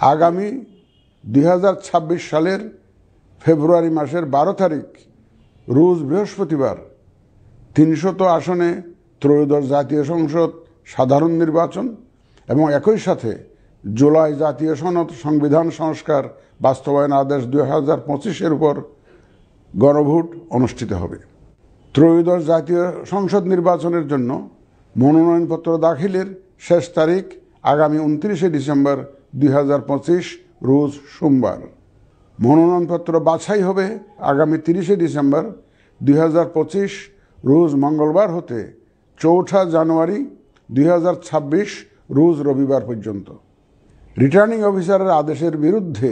আগামী 2026 সালের ফেব্রুয়ারি মাসের 12 তারিখ রোজ বৃহস্পতিবার 300 আসনে ত্রয়োদশ জাতীয় সংসদ সাধারণ নির্বাচন এবং একই সাথে জুলাই জাতীয় সনদ সংবিধান সংস্কার বাস্তবায়ন আদেশ 2025-এর উপর গণভোট অনুষ্ঠিত হবে। ত্রয়োদশ জাতীয় সংসদ নির্বাচনের জন্য মনোনয়নপত্র দাখিলের শেষ তারিখ আগামী 29 ডিসেম্বর 2025 রোজ সোমবার। মনোনয়নপত্র বাছাই হবে আগামী 30 ডিসেম্বর 2025 রোজ মঙ্গলবার হতে 4 জানুয়ারি 2026 রোজ রবিবার পর্যন্ত। রিটার্নিং অফিসারের আদেশের বিরুদ্ধে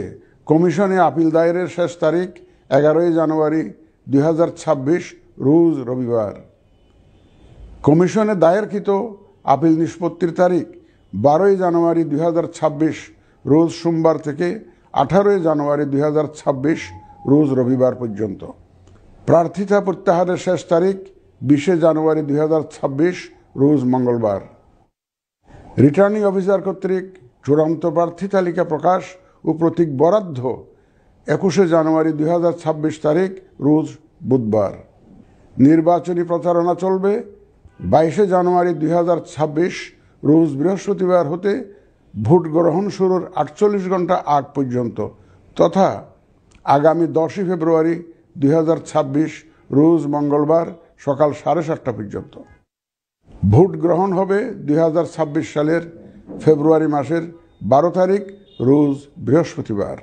কমিশনে আপিল দায়েরের শেষ তারিখ 11 জানুয়ারি 2026 রোজ রবিবার। কমিশনে দায়েরকৃত আপিল নিষ্পত্তির তারিখ 12 জানুয়ারি 2026 রোজ সোমবার থেকে 18 জানুয়ারি 2026 রোজ রবিবার পর্যন্ত। প্রার্থিতা প্রত্যাহারের শেষ তারিখ 20 জানুয়ারি 2026 রোজ মঙ্গলবার। রিটার্নিং অফিসার কর্তৃক চূড়ান্ত প্রার্থী তালিকা প্রকাশ ও প্রতীক বরাদ্দ 21 জানুয়ারি 2026 তারিখ রোজ বুধবার। নির্বাচনী প্রচারণা চলবে 22 জানুয়ারি 2026 রোজ বৃহস্পতিবার হতে ভোট গ্রহণ শুরুর 48 ঘন্টা আগ পর্যন্ত তথা আগামী 10 ফেব্রুয়ারি 2026 রোজ মঙ্গলবার সকাল 7:30 পর্যন্ত। ভোট গ্রহণ হবে 2026 সালের ফেব্রুয়ারি মাসের 12 তারিখ রোজ বৃহস্পতিবার।